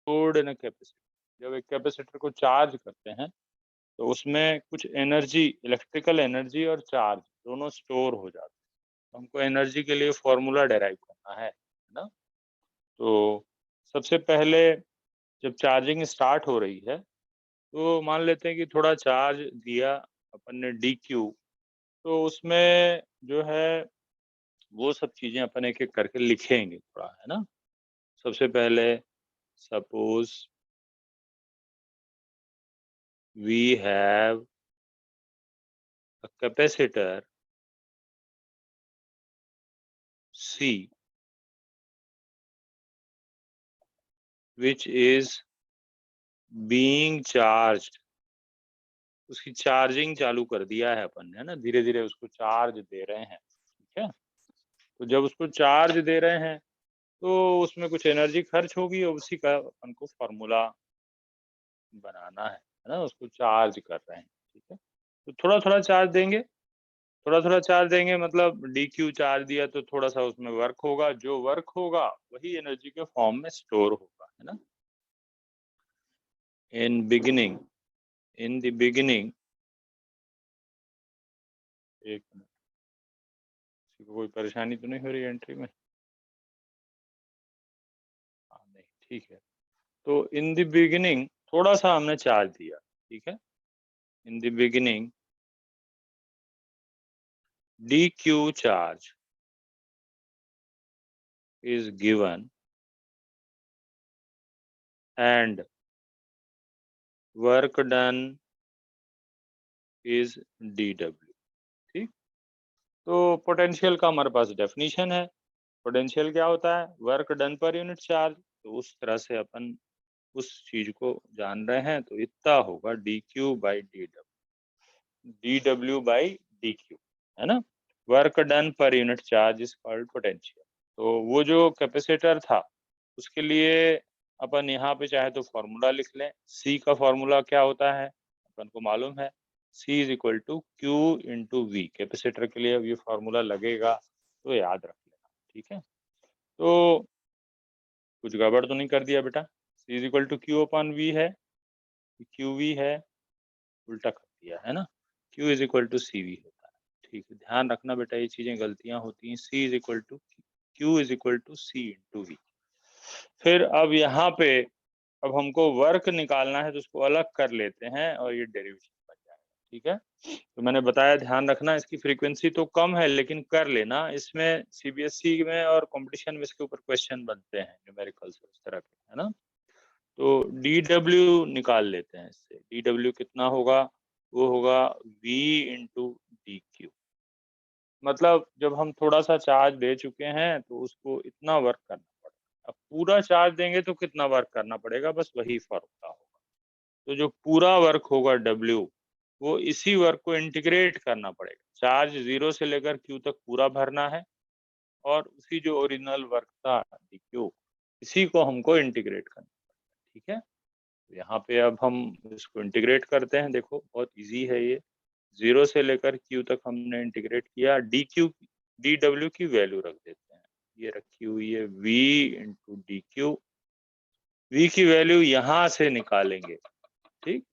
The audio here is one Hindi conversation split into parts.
stored in a capacitor। जब एक कैपेसिटर को चार्ज करते हैं तो उसमें कुछ एनर्जी, इलेक्ट्रिकल एनर्जी और चार्ज दोनों स्टोर हो जाते हैं। तो हमको एनर्जी के लिए फॉर्मूला डेराइव करना है ना। तो सबसे पहले जब चार्जिंग स्टार्ट हो रही है तो मान लेते हैं कि थोड़ा चार्ज दिया अपन ने डी क्यू, तो उसमें जो है वो सब चीजें अपन एक एक करके लिखेंगे थोड़ा, है ना। सबसे पहले suppose we have a capacitor C which is being charged। उसकी चार्जिंग चालू कर दिया है अपन ने, है ना, धीरे धीरे उसको चार्ज दे रहे हैं, ठीक है। तो जब उसको चार्ज दे रहे हैं तो उसमें कुछ एनर्जी खर्च होगी और उसी का अपन को फॉर्मूला बनाना है ना। उसको चार्ज कर रहे हैं, ठीक है। तो थोड़ा थोड़ा चार्ज देंगे, थोड़ा थोड़ा चार्ज देंगे, मतलब डी क्यू चार्ज दिया तो थोड़ा सा उसमें वर्क होगा, जो वर्क होगा वही एनर्जी के फॉर्म में स्टोर होगा, है ना। In beginning, in the beginning, एक मिनट, किसी को कोई परेशानी तो नहीं हो रही एंट्री में? हाँ नहीं, ठीक है। तो इन द बिगिनिंग थोड़ा सा हमने चार्ज दिया, ठीक है। In the beginning D Q charge is given and work done is dw, ठीक। तो पोटेंशियल का हमारे पास डेफिनेशन है। पोटेंशियल क्या होता है? Work done per unit charge. तो उस तरह से अपन उस चीज को जान रहे हैं, तो इतना होगा D Q by D W, D W by D Q, है ना। Work done per unit charge is called potential. तो वो जो कैपेसिटर था उसके लिए अपन यहाँ पे चाहे तो फॉर्मूला लिख लें। सी का फॉर्मूला क्या होता है अपन को मालूम है, C is equal to Q into V. Capacitor के लिए अब ये फॉर्मूला लगेगा तो याद रख लेना, ठीक है। तो कुछ गड़बड़ तो नहीं कर दिया बेटा? C is equal to Q upon V है, क्यू वी है, उल्टा कर दिया है ना। Q is equal to C V होता है, ठीक है। ध्यान रखना बेटा, ये चीजें गलतियां होती हैं। C is equal to Q is equal to C into V. फिर अब यहाँ पे अब हमको वर्क निकालना है तो उसको अलग कर लेते हैं और ये डेरिवेशन बन जाएगा, ठीक है। तो मैंने बताया, ध्यान रखना, इसकी फ्रीक्वेंसी तो कम है लेकिन कर लेना। इसमें सीबीएसई में और कंपटीशन में इसके ऊपर क्वेश्चन बनते हैं न्यूमेरिकल्स इस तरह के, है ना। तो डी डब्ल्यू निकाल लेते हैं इससे। डी डब्ल्यू कितना होगा? वो होगा V इंटू डी क्यू। मतलब जब हम थोड़ा सा चार्ज दे चुके हैं तो उसको इतना वर्क करना पड़ेगा। अब पूरा चार्ज देंगे तो कितना वर्क करना पड़ेगा, बस वही फॉर्मूला होगा। तो जो पूरा वर्क होगा W, वो इसी वर्क को इंटीग्रेट करना पड़ेगा। चार्ज 0 से लेकर Q तक पूरा भरना है और उसी जो ओरिजिनल वर्क था DQ, इसी को हमको इंटीग्रेट करना है, ठीक है। तो यहाँ पे अब हम इसको इंटीग्रेट करते हैं। देखो बहुत इजी है ये। 0 से लेकर Q तक हमने इंटीग्रेट किया। डी डब्ल्यू की वैल्यू रख देते हैं, ये रखी हुई है V into D Q. V की वैल्यू यहाँ से निकालेंगे, ठीक।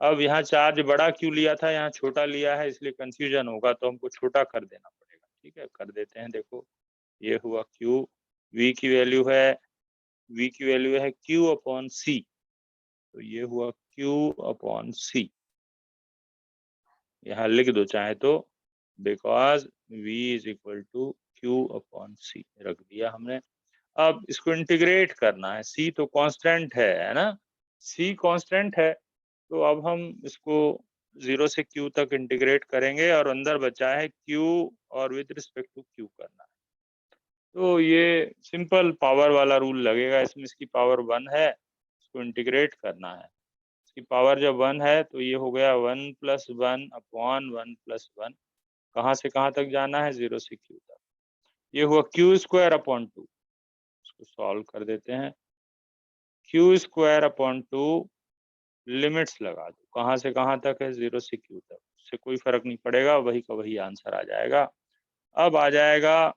अब यहाँ चार्ज बड़ा क्यों लिया था, यहाँ छोटा लिया है, इसलिए कंफ्यूजन होगा, तो हमको छोटा कर देना पड़ेगा, ठीक है। कर देते हैं। देखो ये हुआ Q, V की वैल्यू है Q अपॉन C, तो ये हुआ Q अपॉन C। यहाँ लिख दो चाहे तो, because V is equal to Q upon C रख दिया हमने। अब इसको इंटीग्रेट करना है। C तो कांस्टेंट है ना, C कांस्टेंट है। तो अब हम इसको 0 से Q तक इंटीग्रेट करेंगे और अंदर बचा है Q और विद रिस्पेक्ट टू Q करना है। तो ये सिंपल पावर वाला रूल लगेगा इसमें। इसकी पावर 1 है, इसको इंटीग्रेट करना है। इसकी पावर जब 1 है तो ये हो गया 1 प्लस 1 अपॉन 1 प्लस 1। कहाँ से कहाँ तक जाना है? 0 से Q तक। ये हुआ Q स्क्वायर अपॉन 2। इसको सॉल्व कर देते हैं। Q स्क्वायर अपॉन 2, लिमिट्स लगा दो, कहाँ से कहाँ तक है? 0 से Q तक। उससे कोई फर्क नहीं पड़ेगा, वही का वही आंसर आ जाएगा। अब आ जाएगा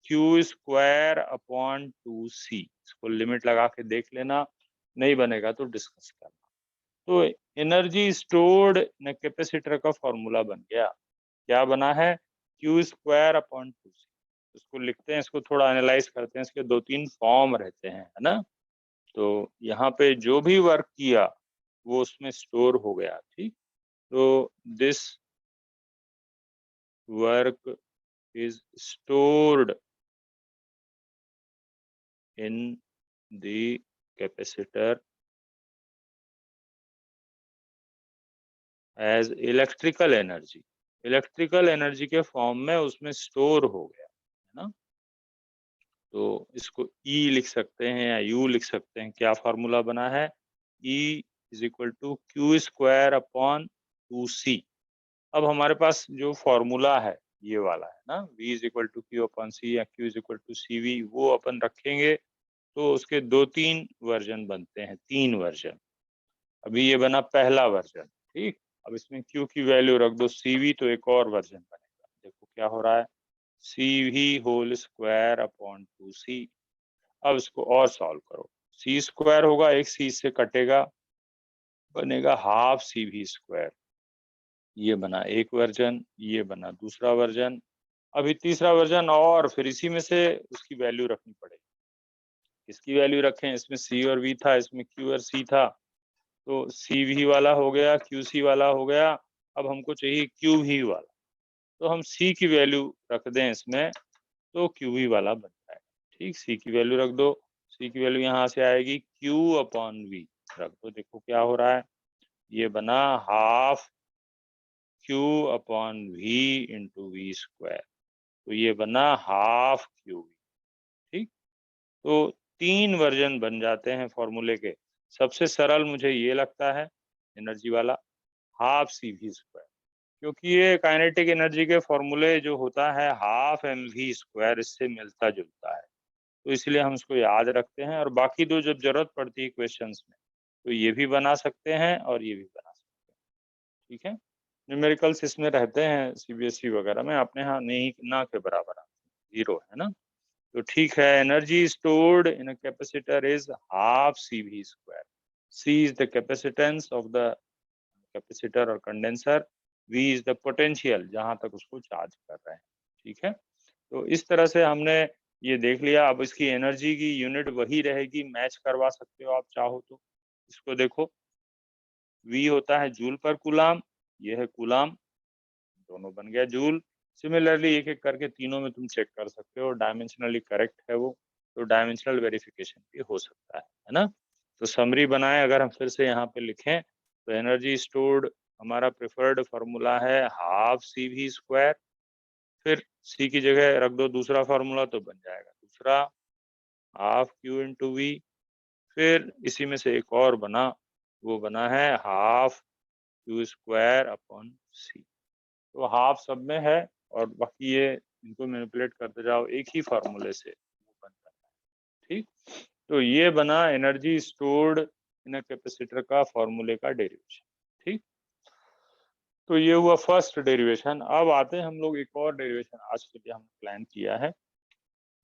Q स्क्वायर अपॉन 2C। इसको लिमिट लगा के देख लेना। नहीं बनेगा तो डिस्कस करना। तो एनर्जी स्टोर्ड इन कैपेसिटर का फॉर्मूला बन गया, क्या बना है, Q²/2C। इसको लिखते हैं, इसको थोड़ा एनालाइज करते हैं, इसके 2-3 फॉर्म रहते हैं, है ना। तो यहाँ पे जो भी वर्क किया वो उसमें स्टोर हो गया, ठीक। तो this work is stored in the capacitor as electrical energy. Electrical energy के फॉर्म में उसमें स्टोर हो गया, है ना। तो इसको E लिख सकते हैं या U लिख सकते हैं। क्या फॉर्मूला बना है, E = Q²/2C। अब हमारे पास जो फॉर्मूला है ये वाला है ना, V = Q/C या Q = CV, वो अपन रखेंगे तो उसके 2-3 वर्जन बनते हैं, 3 वर्जन। अभी ये बना पहला वर्जन, ठीक। अब इसमें Q की वैल्यू रख दो CV, तो एक और वर्जन बनेगा। देखो क्या हो रहा है, CV²/2C। अब इसको और सॉल्व करो, C² होगा, एक C से कटेगा, बनेगा ½ CV²। ये बना एक वर्जन, ये बना दूसरा वर्जन। अभी तीसरा वर्जन, और फिर इसी में से उसकी वैल्यू रखनी पड़ेगी। किसकी वैल्यू रखें, इसमें C और V था, इसमें Q और C था, तो CV वाला हो गया, QC वाला हो गया। अब हमको चाहिए QV वाला, तो हम C की वैल्यू रख दें इसमें, तो QV वाला बन जाएगा, ठीक। C की वैल्यू रख दो, C की वैल्यू यहाँ से आएगी Q/V, रख दो। देखो क्या हो रहा है, ये बना ½ Q/V × V², तो ये बना ½ QV, ठीक। तो 3 वर्जन बन जाते हैं फॉर्मूले के। सबसे सरल मुझे ये लगता है एनर्जी वाला, ½ CV², क्योंकि ये काइनेटिक एनर्जी के फॉर्मूले जो होता है ½ mv², इससे मिलता जुलता है, तो इसलिए हम इसको याद रखते हैं। और बाकी दो जब जरूरत पड़ती है क्वेश्चंस में, तो ये भी बना सकते हैं और ये भी बना सकते हैं, ठीक है। न्यूमेरिकल्स इसमें रहते हैं CBSE वगैरह में, अपने यहाँ नहीं ना के बराबर आते, 0 है ना। तो ठीक है, energy stored in a capacitor is ½ CV²। C is the capacitance of the capacitor और condenser, V is the potential, जहां तक उसको चार्ज कर रहे हैं, ठीक है। तो इस तरह से हमने ये देख लिया। अब इसकी एनर्जी की यूनिट वही रहेगी, मैच करवा सकते हो आप चाहो तो। इसको देखो, V होता है जूल पर कूलाम, ये है कूलाम, दोनों बन गया जूल। सिमिलरली एक एक करके तीनों में तुम चेक कर सकते हो, डायमेंशनली करेक्ट है वो, तो डायमेंशनल वेरिफिकेशन भी हो सकता है ना। तो समरी बनाए, अगर हम फिर से यहाँ पे लिखें, तो एनर्जी स्टोर्ड हमारा प्रेफर्ड फार्मूला है ½ CV²। फिर C की जगह रख दो दूसरा फार्मूला, तो बन जाएगा दूसरा ½ Q × V। फिर इसी में से एक और बना, वो बना है ½ Q²/C। तो हाफ सब में है, और बाकी ये इनको मैनिपुलेट करते जाओ एक ही फार्मूले से वो बन जाता है, ठीक। तो ये बना energy stored in a capacitor का फॉर्मूले का डेरिवेशन, ठीक। तो ये हुआ फर्स्ट डेरिवेशन। अब आते हैं हम लोग एक और डेरिवेशन आज के लिए हमने प्लान किया है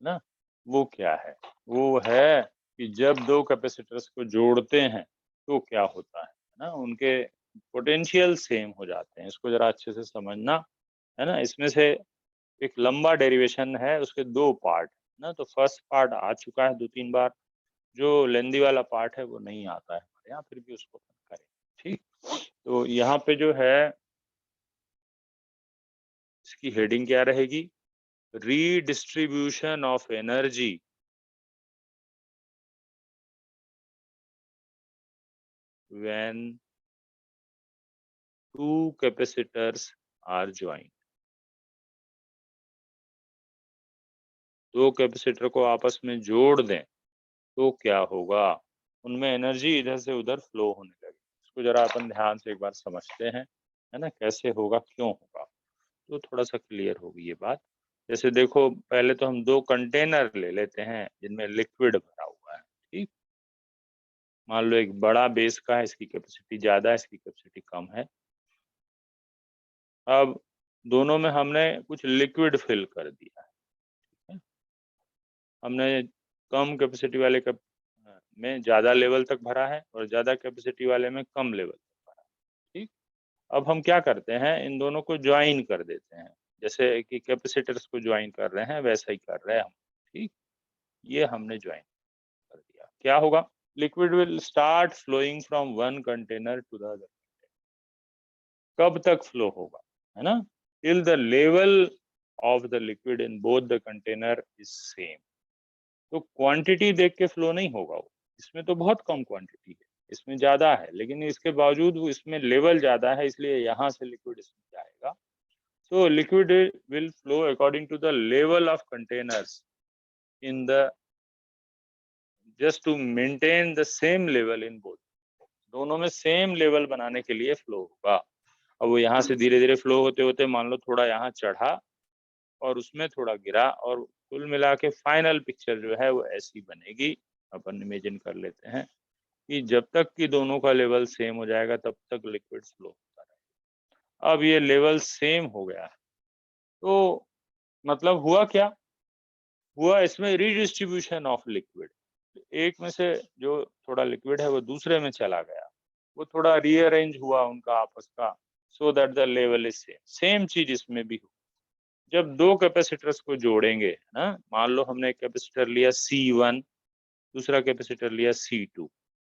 ना। वो क्या है, वो है कि जब दो कैपेसिटर्स को जोड़ते हैं तो क्या होता है ना, उनके पोटेंशियल सेम हो जाते हैं। इसको जरा अच्छे से समझना, है ना। इसमें से एक लंबा डेरिवेशन है, उसके 2 पार्ट ना। तो फर्स्ट पार्ट आ चुका है 2-3 बार, जो लेंदी वाला पार्ट है वो नहीं आता है हमारे यहाँ, फिर भी उसको करें, ठीक। तो यहाँ पे जो है इसकी हेडिंग क्या रहेगी, redistribution of energy when 2 capacitors are joint. 2 capacitor को आपस में जोड़ दें तो क्या होगा, उनमें एनर्जी इधर से उधर फ्लो होने लगी। इसको जरा अपन ध्यान से एक बार समझते हैं, है ना, कैसे होगा, क्यों होगा, तो थोड़ा सा क्लियर होगी ये बात। जैसे देखो, पहले तो हम 2 कंटेनर ले लेते हैं जिनमें लिक्विड भरा हुआ है, ठीक। मान लो एक बड़ा बेस का है, इसकी कैपेसिटी ज्यादा है, इसकी कैपेसिटी कम है। अब दोनों में हमने कुछ लिक्विड फिल कर दिया है, ठीक है? हमने कम कैपेसिटी वाले में ज़्यादा लेवल तक भरा है और ज़्यादा कैपेसिटी वाले में कम लेवल तक भरा है। ठीक, अब हम क्या करते हैं, इन दोनों को ज्वाइन कर देते हैं, जैसे कि कैपेसिटर्स को ज्वाइन कर रहे हैं वैसा ही कर रहे हैं हम। ठीक, ये हमने ज्वाइन कर दिया, क्या होगा, liquid will start flowing from one container to the other. कब तक फ्लो होगा, है ना, till the level of the liquid in both the container is same. तो क्वांटिटी देख के फ्लो नहीं होगा वो, इसमें तो बहुत कम क्वांटिटी है, इसमें ज्यादा है, लेकिन इसके बावजूद वो इसमें लेवल ज्यादा है, इसलिए यहाँ से लिक्विड इसमें जाएगा। So liquid will flow according to the level of containers in the, just to maintain the same level in both, दोनों में सेम लेवल बनाने के लिए फ्लो होगा। अब वो यहाँ से धीरे धीरे फ्लो होते होते मान लो थोड़ा यहाँ चढ़ा और उसमें थोड़ा गिरा, और कुल मिला के फाइनल पिक्चर जो है वो ऐसी बनेगी। अपन इमेजिन कर लेते हैं कि जब तक कि दोनों का लेवल सेम हो जाएगा तब तक लिक्विड फ्लो होता रहेगा। अब ये लेवल सेम हो गया है, तो मतलब हुआ क्या, हुआ इसमें रीडिस्ट्रीब्यूशन ऑफ लिक्विड। एक में से जो थोड़ा लिक्विड है वो दूसरे में चला गया, वो थोड़ा रीअरेंज हुआ उनका आपस का, so that the level is same. Same चीज इसमें भी हो, जब दो कैपेसिटर्स को जोड़ेंगे, है ना, मान लो हमने एक कैपेसिटर लिया C1, दूसरा कैपेसिटर लिया C2,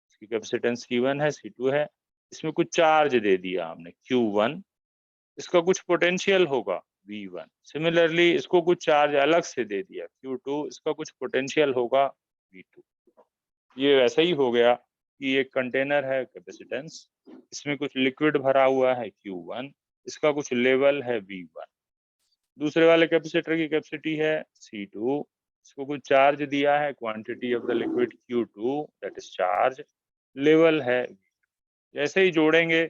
इसकी कैपेसिटेंस C1 है, C2 है, इसमें कुछ चार्ज दे दिया हमने Q1, इसका कुछ पोटेंशियल होगा V1। सिमिलरली इसको कुछ चार्ज अलग से दे दिया Q2, इसका कुछ पोटेंशियल होगा V2। ये वैसा ही हो गया कि एक कंटेनर है कैपेसिटेंस, इसमें कुछ लिक्विड भरा हुआ है Q1, इसका कुछ लेवल है V1। दूसरे वाले कैपेसिटर की कैपेसिटी है C2, इसको कुछ चार्ज दिया है, quantity of the liquid Q2 that is charge, level है। जैसे ही जोड़ेंगे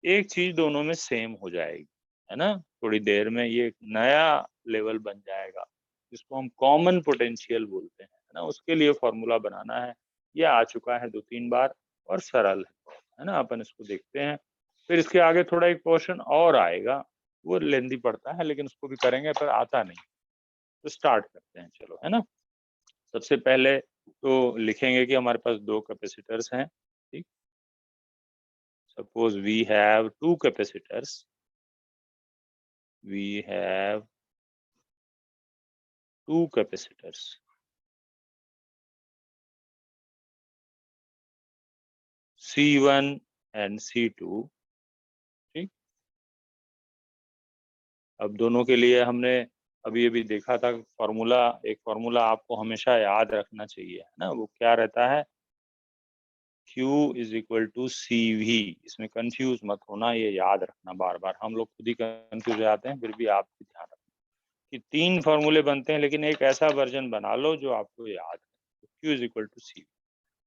एक चीज दोनों में सेम हो जाएगी, है ना, थोड़ी देर में ये एक नया लेवल बन जाएगा जिसको हम कॉमन पोटेंशियल बोलते हैं, है ना। उसके लिए फॉर्मूला बनाना है, ये आ चुका है 2-3 बार और सरल है ना। अपन इसको देखते हैं, फिर इसके आगे थोड़ा एक पोर्शन और आएगा, वो लेंदी पड़ता है लेकिन उसको भी करेंगे, पर आता नहीं। तो स्टार्ट करते हैं चलो, है ना। सबसे पहले तो लिखेंगे कि हमारे पास दो कैपेसिटर्स हैं, ठीक। Suppose we have two capacitors. We have two capacitors. C1 and C2, ठीक। अब दोनों के लिए हमने अभी अभी देखा था फॉर्मूला, एक फॉर्मूला आपको हमेशा याद रखना चाहिए, है ना। वो क्या रहता है, Q is equal to CV। इसमें कंफ्यूज मत होना, ये याद रखना बार बार, हम लोग खुद ही कंफ्यूज हो जाते हैं, फिर भी आप भी ध्यान रखना कि 3 फॉर्मूले बनते हैं, लेकिन एक ऐसा वर्जन बना लो जो आपको याद है। Q is equal to CV।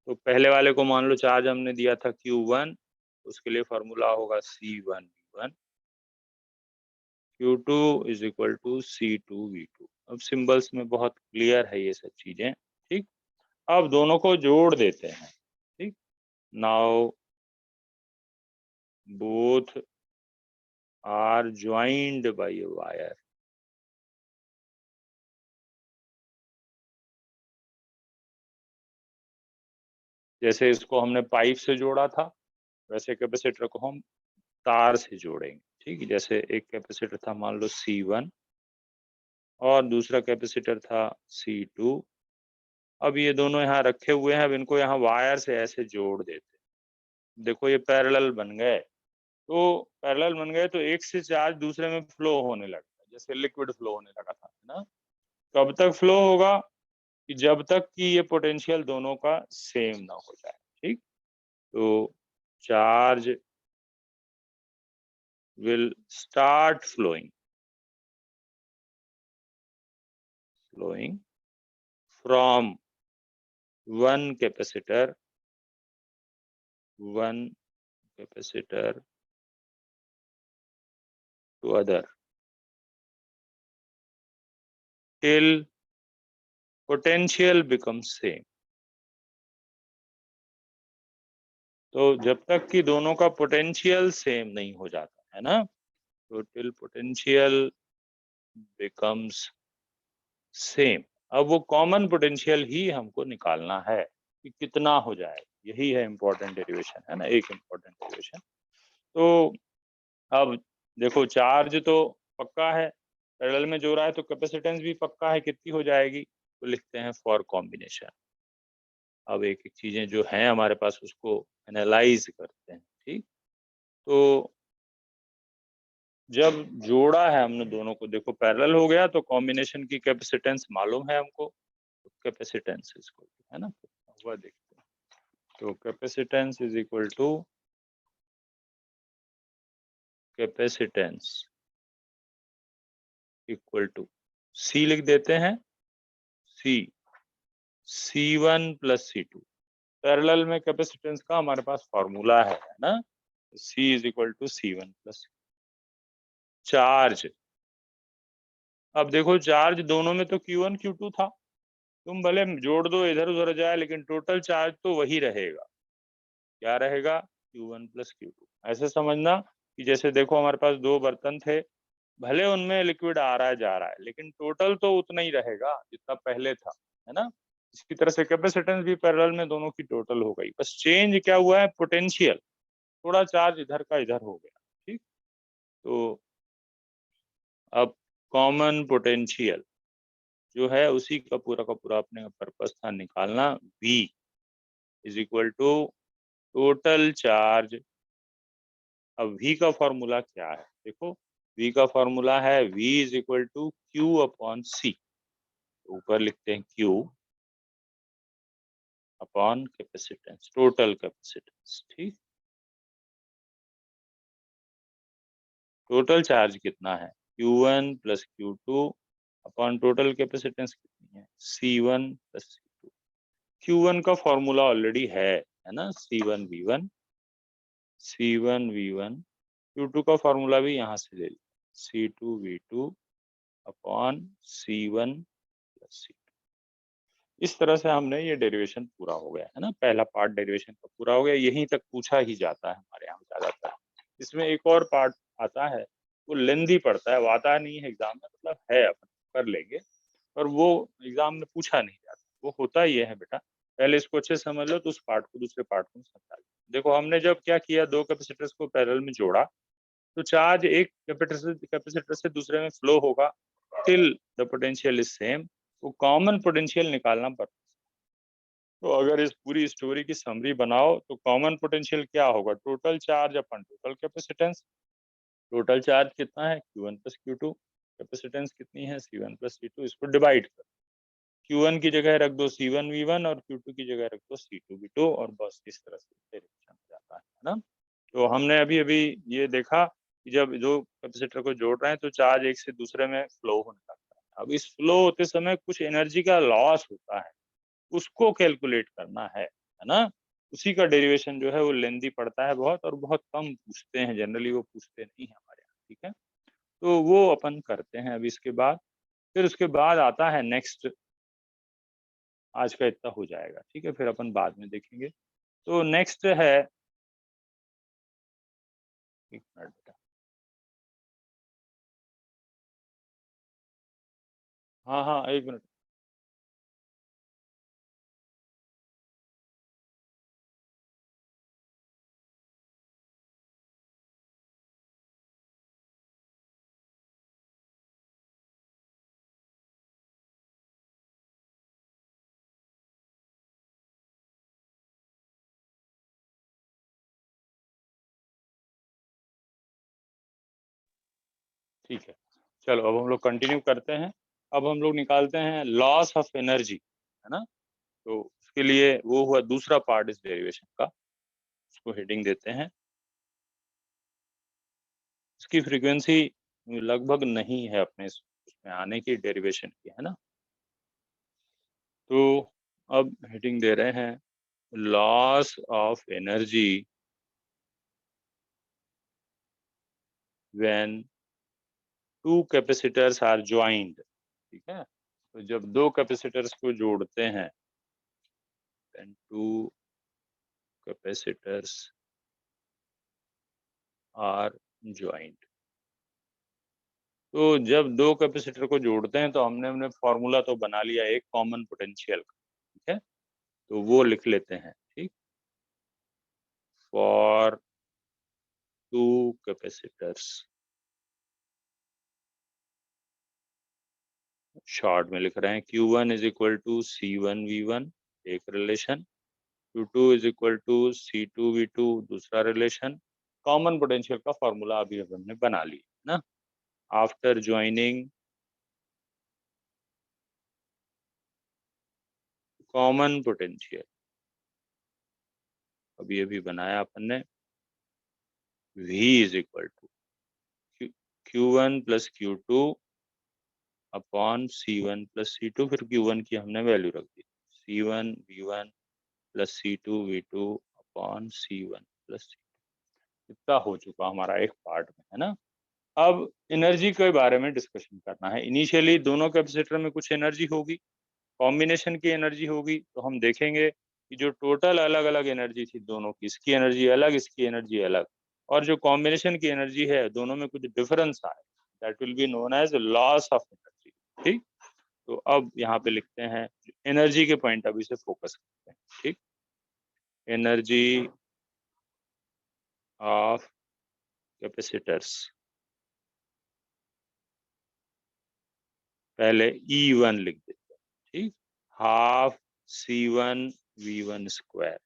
तो पहले वाले को मान लो चार्ज हमने दिया था Q1, उसके लिए फॉर्मूला होगा C1V1, Q2 is equal to C2V2। अब सिंबल्स में बहुत क्लियर है ये सब चीजें, ठीक। अब दोनों को जोड़ देते हैं, ठीक। Now both are joined by a wire. जैसे इसको हमने पाइप से जोड़ा था, वैसे कैपेसिटर को हम तार से जोड़ेंगे, ठीक। जैसे एक कैपेसिटर था मान लो C1 और दूसरा कैपेसिटर था C2। अब ये दोनों यहाँ रखे हुए हैं, अब इनको यहाँ वायर से ऐसे जोड़ देते हैं। देखो ये पैरेलल बन गए, तो पैरेलल बन गए तो एक से चार्ज दूसरे में फ्लो होने लगता है, जैसे लिक्विड फ्लो होने लगा था, है ना। कब तक फ्लो होगा, कि जब तक कि ये पोटेंशियल दोनों का सेम ना हो जाए, ठीक। तो charge will start flowing from one capacitor to other till potential becomes same। तो जब तक कि दोनों का पोटेंशियल सेम नहीं हो जाता, है ना, तो टिल पोटेंशियल बिकम्स सेम। अब वो कॉमन पोटेंशियल ही हमको निकालना है। कि कितना हो जाएगा, यही है इम्पोर्टेंट डेरिवेशन, है ना, एक इम्पोर्टेंट डेरिवेशन। तो अब देखो चार्ज तो पक्का है, पैरेलल में जोड़ा है तो कैपेसिटेंस भी पक्का है, कितनी हो जाएगी, तो लिखते हैं फॉर कॉम्बिनेशन। अब एक एक चीजें जो हैं हमारे पास उसको एनालाइज करते हैं, ठीक। तो जब जोड़ा है हमने दोनों को, देखो पैरेलल हो गया तो कॉम्बिनेशन की कैपेसिटेंस मालूम है हमको, तो कैपेसिटेंस इसको, है ना, हुआ देखते हैं। तो capacitance is equal to capacitance equal to C लिख देते हैं, C C1 plus C2। Parallel में कैपेसिटेंस का हमारे पास फॉर्मूला है ना, C इज इक्वल टू C1 प्लस चार्ज। अब देखो चार्ज दोनों में तो Q1 Q2 था, तुम भले जोड़ दो इधर उधर जाए लेकिन टोटल चार्ज तो वही रहेगा, क्या रहेगा, Q1 प्लस Q2। ऐसे समझना कि जैसे देखो हमारे पास दो बर्तन थे, भले उनमें लिक्विड आ रहा है जा रहा है लेकिन टोटल तो उतना ही रहेगा जितना पहले था, है ना। इसी तरह से कैपेसिटेंस भी पैरेलल में दोनों की टोटल हो गई, बस चेंज क्या हुआ है, पोटेंशियल, थोड़ा चार्ज इधर का इधर हो गया, ठीक। तो अब कॉमन पोटेंशियल जो है उसी का पूरा अपने पर्पस था निकालना, V is equal to total charge. अब V का फॉर्मूला क्या है, देखो V का फॉर्मूला है V is equal to Q upon C, ऊपर लिखते हैं Q upon capacitance, total capacitance, ठीक। टोटल चार्ज कितना है, Q1 plus Q2 upon total capacitance कितनी है, C1 प्लस C2। Q1 का फॉर्मूला ऑलरेडी है ना, C1V1, C1V1। Q2 का फॉर्मूला भी यहाँ से ले लिया, C2V2 upon C1 plus C2। इस तरह से हमने ये डेरिवेशन पूरा हो गया, है ना, पहला पार्ट डेरिवेशन का पूरा हो गया, यहीं तक पूछा ही जाता है हमारे यहाँ ज्यादातर। इसमें एक और पार्ट आता है, वो लेंदी पड़ता है, वो आता नहीं है एग्जाम में, मतलब है अपन कर लेंगे, पर वो एग्जाम में पूछा नहीं जाता। वो होता ये है बेटा, पहले इसको अच्छे से समझ लो तो उस पार्ट को दूसरे पार्ट को समझा लो। देखो हमने जब क्या किया, दो कैपेसिटर्स को पैरेलल में जोड़ा तो चार्ज एक कैपेसिटर से दूसरे में फ्लो होगा till the potential is same, वो कॉमन पोटेंशियल निकालना पड़ता है। तो अगर इस पूरी स्टोरी की समरी बनाओ तो कॉमन पोटेंशियल क्या होगा, टोटल चार्ज अपन टोटल कैपेसिटेंस। टोटल चार्ज कितना है, Q1 प्लस Q2, कैपेसिटेंस कितनी है, C1 प्लस C2, इसको डिवाइड कर, Q1 की जगह रख दो C1V1 और Q2 की जगह रख दो C2V2, और बस इस तरह से डेरिवेशन हो जाता है ना। तो हमने अभी अभी ये देखा कि जब दो कैपेसिटर को जोड़ रहे हैं तो चार्ज एक से दूसरे में फ्लो होने लगता है। अब इस फ्लो होते समय कुछ एनर्जी का लॉस होता है, उसको कैलकुलेट करना है ना। उसी का डेरिवेशन जो है वो लेंदी पड़ता है बहुत, और बहुत कम पूछते हैं, जनरली वो पूछते नहीं है हमारे यहाँ, ठीक है। तो वो अपन करते हैं अभी इसके बाद, फिर उसके बाद आता है नेक्स्ट, आज का इतना हो जाएगा, ठीक है, फिर अपन बाद में देखेंगे। तो नेक्स्ट है, एक मिनट बेटा, हाँ हाँ एक मिनट, ठीक है। चलो अब हम लोग कंटिन्यू करते हैं। अब हम लोग निकालते हैं लॉस ऑफ एनर्जी, है ना। तो उसके लिए वो हुआ दूसरा पार्ट इस डेरिवेशन का, उसको हेडिंग देते हैं। इसकी फ्रीक्वेंसी लगभग नहीं है अपने उसमें आने की, डेरिवेशन की, है ना। तो अब हेडिंग दे रहे हैं loss of energy when two capacitors are joint, ठीक है। तो जब दो कैपेसिटर्स को जोड़ते हैं, when two capacitors are joint, तो जब दो कैपेसिटर को जोड़ते हैं तो हमने हमने फॉर्मूला तो बना लिया एक कॉमन पोटेंशियल का, ठीक है। तो वो लिख लेते हैं, ठीक। फॉर 2 कैपेसिटर्स, शॉर्ट में लिख रहे हैं, Q1 is equal to C1V1 एक relation, Q2 is equal to C2V2 दूसरा रिलेशन। कॉमन पोटेंशियल का फॉर्मूला अभी हमने बना लिया ना, आफ्टर ज्वाइनिंग कॉमन पोटेंशियल, अभी बनाया अपन ने, V is equal to Q1 plus Q2 upon C1 plus C2, फिर Q1 की हमने वैल्यू रख दी, C1V1 plus C2V2 upon C1 plus C2। इतना हो चुका हमारा एक पार्ट में, है ना। अब एनर्जी के बारे में डिस्कशन करना है। इनिशियली दोनों कैपेसिटर में कुछ एनर्जी होगी, कॉम्बिनेशन की एनर्जी होगी, तो हम देखेंगे कि जो टोटल अलग अलग एनर्जी थी दोनों की, इसकी एनर्जी अलग, इसकी एनर्जी अलग, और जो कॉम्बिनेशन की एनर्जी है दोनों में कुछ डिफरेंस आए, that will be known as loss of energy, ठीक। तो अब यहाँ पे लिखते हैं एनर्जी के पॉइंट ऑफ व्यू से फोकस करते हैं, ठीक। एनर्जी ऑफ कैपेसिटर्स, पहले E1 लिख देते हैं, ठीक। Half C1V1 square,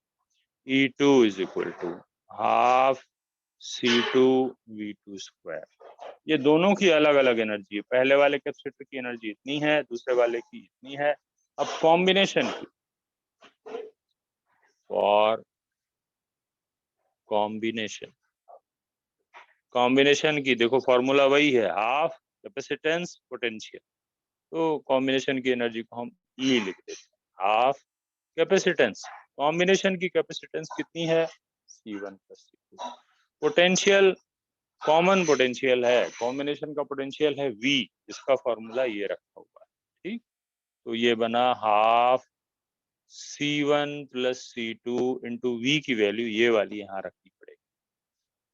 E2 is equal to half C2V2 square. ये दोनों की अलग अलग एनर्जी है, पहले वाले कैपेसिटर की एनर्जी इतनी है, दूसरे वाले की इतनी है। अब कॉम्बिनेशन की, और कॉम्बिनेशन कॉम्बिनेशन की देखो फॉर्मूला वही है, हाफ कैपेसिटेंस पोटेंशियल, तो कॉम्बिनेशन की एनर्जी को हम E लिख देते हैं, हाफ कैपेसिटेंस, कॉम्बिनेशन की कैपेसिटेंस कितनी है, C1 plus C2। Potential, common potential है, कॉम्बिनेशन का पोटेंशियल है V, इसका फॉर्मूला ये रखा हुआ है, ठीक। तो ये बना half C1 plus C2 into V की वैल्यू ये वाली यहाँ रखनी पड़ेगी,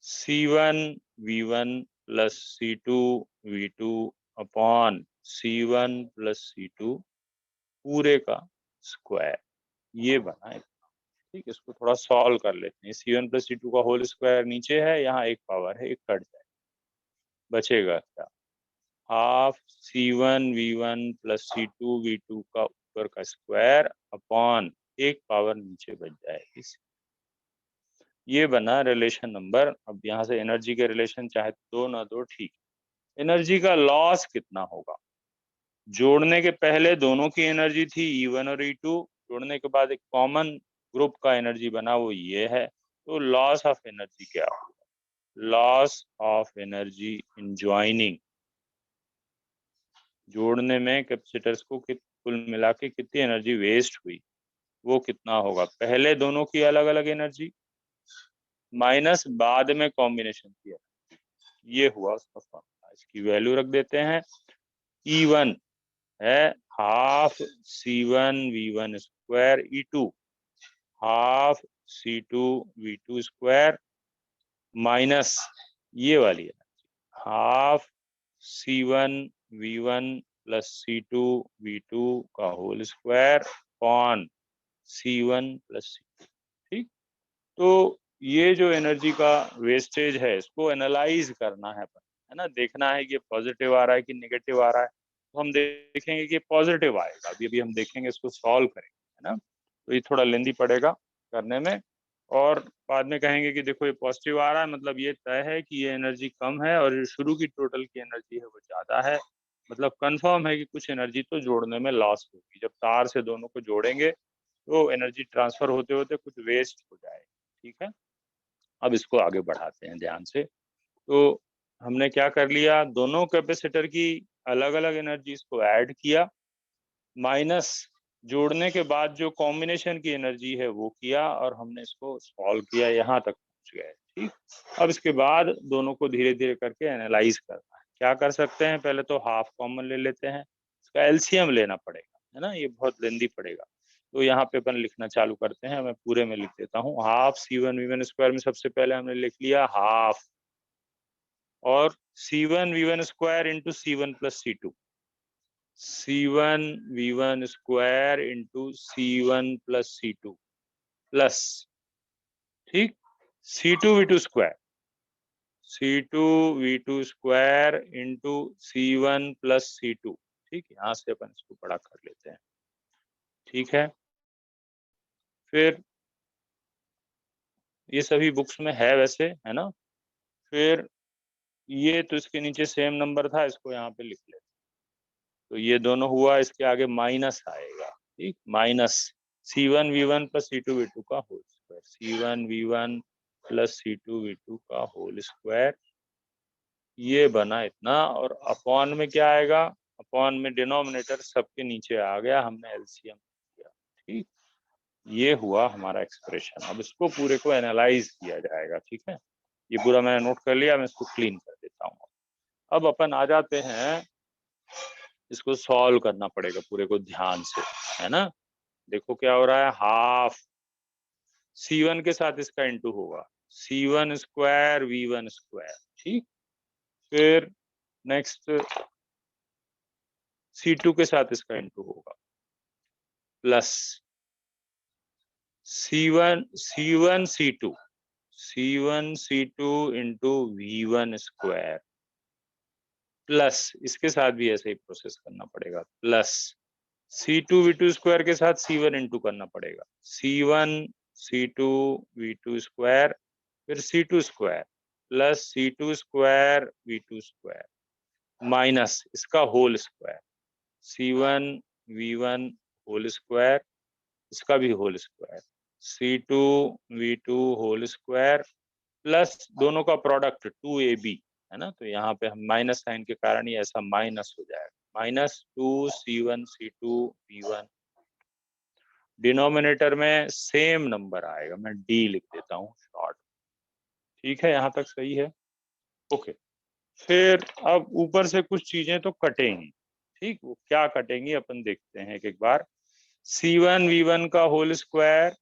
C1V1 plus C2V2 upon C1 plus C2 पूरे का स्क्वायर, ये बना है, ठीक। इसको थोड़ा सॉल्व कर लेते हैं, C1 प्लस C2 का होल स्क्वायर नीचे है, यहाँ एक पावर है, एक कट जाए, बचेगा क्या, हाफ C1V1 प्लस C2V2 का ऊपर का स्क्वायर अपॉन एक पावर नीचे बच जाएगी, ये बना रिलेशन नंबर। अब यहाँ से एनर्जी के रिलेशन चाहे दो ना दो, ठीक। एनर्जी का लॉस कितना होगा, जोड़ने के पहले दोनों की एनर्जी थी E1 और E2, जोड़ने के बाद एक कॉमन ग्रुप का एनर्जी बना, वो ये है, तो लॉस ऑफ एनर्जी क्या होगा, loss of energy in joining, जोड़ने में कैपेसिटर्स को कुल मिला के कितनी एनर्जी वेस्ट हुई, वो कितना होगा, पहले दोनों की अलग अलग एनर्जी माइनस बाद में कॉम्बिनेशन किया, ये हुआ उसका फॉर्मूला। इसकी वैल्यू रख देते हैं, E1 है half C1V1 square, E2 half C2V2 square minus ये वाली है हाफ C1V1 प्लस C2V2 का whole square upon C1 plus C2, ठीक। तो ये जो एनर्जी का वेस्टेज है, इसको एनालाइज करना है ना, देखना है कि पॉजिटिव आ रहा है कि नेगेटिव आ रहा है, तो हम देखेंगे कि पॉजिटिव आएगा, अभी अभी हम देखेंगे, इसको सॉल्व करेंगे, है ना। तो ये थोड़ा लेंदी पड़ेगा करने में, और बाद में कहेंगे कि देखो ये पॉजिटिव आ रहा है, मतलब ये तय है कि ये एनर्जी कम है, और शुरू की टोटल की एनर्जी है वो ज्यादा है, मतलब कंफर्म है कि कुछ एनर्जी तो जोड़ने में लॉस होगी, जब तार से दोनों को जोड़ेंगे तो एनर्जी ट्रांसफर होते होते कुछ वेस्ट हो जाएगी, ठीक है। अब इसको आगे बढ़ाते हैं ध्यान से। तो हमने क्या कर लिया, दोनों कैपेसिटर की अलग अलग एनर्जीज को ऐड किया, माइनस जोड़ने के बाद जो कॉम्बिनेशन की एनर्जी है वो किया, और हमने इसको सॉल्व किया, यहाँ तक पहुंच गए, ठीक। अब इसके बाद दोनों को धीरे धीरे करके एनालाइज करना है। क्या कर सकते हैं, पहले तो हाफ कॉमन ले लेते हैं, इसका एलसीएम लेना पड़ेगा, है ना, ये बहुत लेंदी पड़ेगा। तो यहाँ पे अपन लिखना चालू करते हैं, मैं पूरे में लिख देता हूँ, हाफ C1V1 स्क्वायर में सबसे पहले हमने लिख लिया हाफ, और C1V1 square into C1 plus C2, C1 V1 square into C1 plus C2 plus, ठीक, C2 V2 square, C2 V2 square into C1 plus C2, ठीक, यहाँ से अपन इसको बड़ा कर लेते हैं, ठीक है। फिर ये सभी बुक्स में है वैसे, है ना। फिर ये तो इसके नीचे सेम नंबर था, इसको यहाँ पे लिख लेते, तो ये दोनों हुआ, इसके आगे माइनस आएगा, ठीक, minus C1 V1 plus C2 V2 का whole square, C1 V1 plus C2 V2 का होल स्क्वायर, ये बना इतना, और अपॉन में क्या आएगा, अपॉन में डिनोमिनेटर सबके नीचे आ गया, हमने एलसीएम किया, ठीक, ये हुआ हमारा एक्सप्रेशन। अब इसको पूरे को एनालाइज किया जाएगा, ठीक है, ये पूरा मैंने नोट कर लिया, मैं इसको क्लीन कर देता हूँ। अब अपन आ जाते हैं, इसको सॉल्व करना पड़ेगा पूरे को ध्यान से, है ना। देखो क्या हो रहा है, हाफ C1 के साथ इसका इंटू होगा, C1 स्क्वायर V1 स्क्वायर, ठीक, फिर नेक्स्ट C2 के साथ इसका इंटू होगा, plus C1 C2 into V1 square, plus इसके साथ भी ऐसे ही प्रोसेस करना पड़ेगा, प्लस C2 V2 स्क्वायर के साथ C1 इंटू करना पड़ेगा, C1 C2 V2 स्क्वायर, फिर C2 square plus C2 square V2 square, minus इसका whole square, C1 V1 whole square, इसका भी whole square, C2 V2 whole square, plus दोनों का प्रोडक्ट 2AB, है ना, तो यहाँ पे हम माइनस साइन के कारण ही ऐसा माइनस हो जाएगा, minus 2C1 C2 V1, denominator में सेम नंबर आएगा, मैं D लिख देता हूँ शॉर्ट, ठीक है, यहाँ तक सही है, ओके। फिर अब ऊपर से कुछ चीजें तो कटेंगी, ठीक, वो क्या कटेंगी अपन देखते हैं एक बार, C1 V1 का होल स्क्वायर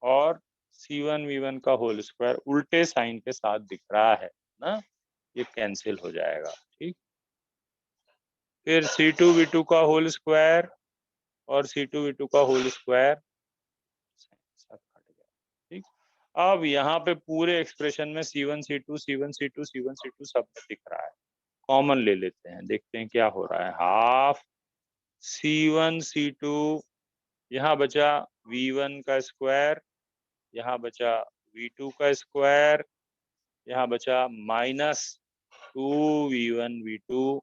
और C1 V1 का होल स्क्वायर उल्टे साइन के साथ दिख रहा है ना, ये कैंसिल हो जाएगा, ठीक, फिर C2 V2 का होल स्क्वायर और C2 V2 का होल स्क्वायर साथ कट गया, ठीक। अब यहाँ पे पूरे एक्सप्रेशन में C1 C2 C1 C2 C1 C2 सब में दिख रहा है, कॉमन ले लेते हैं, देखते हैं क्या हो रहा है, हाफ C1 C2, यहाँ बचा V1 का स्क्वायर, यहाँ बचा V2 का स्क्वायर, यहाँ बचा minus 2V1 V2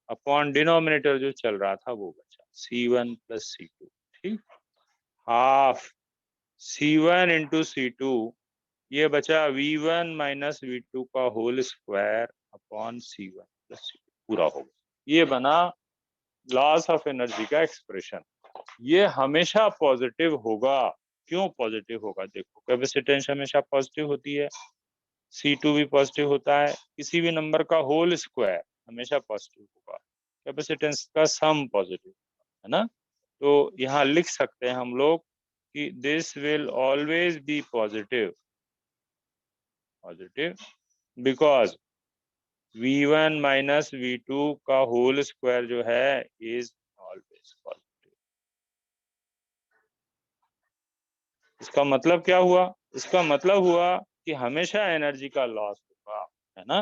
upon denominator जो चल रहा था वो बचा C1 प्लस C2, ठीक, हाफ C1 इंटू C2, ये बचा V1 माइनस V2 का whole square upon C1 plus C2, पूरा हो गया, ये बना लॉस ऑफ एनर्जी का एक्सप्रेशन। ये हमेशा पॉजिटिव होगा, क्यों पॉजिटिव होगा, देखो कैपेसिटेंस हमेशा पॉजिटिव होती है, C2 भी पॉजिटिव होता है, किसी भी नंबर का होल स्क्वायर हमेशा पॉजिटिव होगा, कैपेसिटेंस का सम पॉजिटिव, है ना, तो यहाँ लिख सकते हैं हम लोग कि this will always be positive, positive because V1 minus V2 का होल स्क्वायर जो है इज ऑलवेज पॉजिटिव। इसका मतलब क्या हुआ, इसका मतलब हुआ कि हमेशा एनर्जी का लॉस होगा, है ना,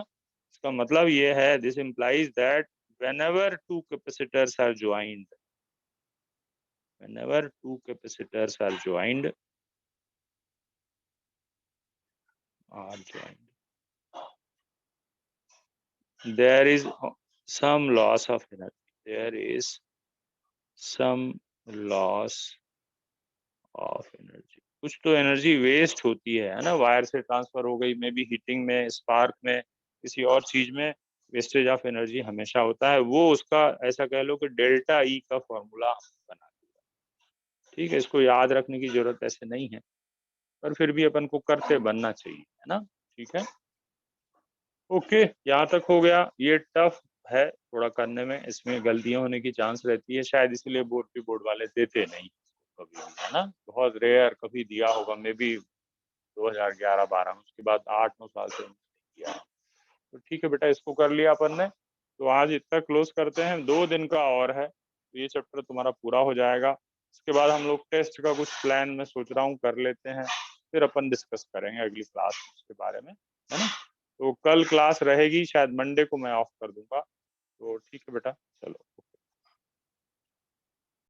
इसका मतलब ये है, this implies that whenever two capacitors are joined, whenever two capacitors are joined there is some loss of energy, there is some loss of energy, कुछ तो एनर्जी वेस्ट होती है ना, वायर से ट्रांसफर हो गई, मे बी हीटिंग में, स्पार्क में, किसी और चीज में वेस्टेज ऑफ एनर्जी हमेशा होता है, वो उसका ऐसा कह लो कि डेल्टा ई का फॉर्मूला बना दिया, ठीक है, इसको याद रखने की जरूरत ऐसे नहीं है, पर फिर भी अपन को करते बनना चाहिए, है ना, ठीक है, ओके, यहाँ तक हो गया। ये टफ है थोड़ा करने में, इसमें गलतियां होने की चांस रहती है, शायद इसलिए बोर्ड पे बोर्ड वाले देते नहीं कभी भी, है ना, बहुत रेयर कभी दिया होगा, मे बी 2011-12, उसके बाद 8-9 साल से नहीं किया, तो ठीक है बेटा, इसको कर लिया अपन ने। तो आज इतना क्लोज करते हैं, 2 दिन का और है, तो ये चैप्टर तुम्हारा पूरा हो जाएगा। उसके बाद हम लोग टेस्ट का कुछ प्लान मैं सोच रहा हूँ कर लेते हैं, फिर अपन डिस्कस करेंगे अगली क्लास में उसके बारे में, है ना? तो कल क्लास रहेगी, शायद मंडे को मैं ऑफ कर दूंगा। तो ठीक है बेटा।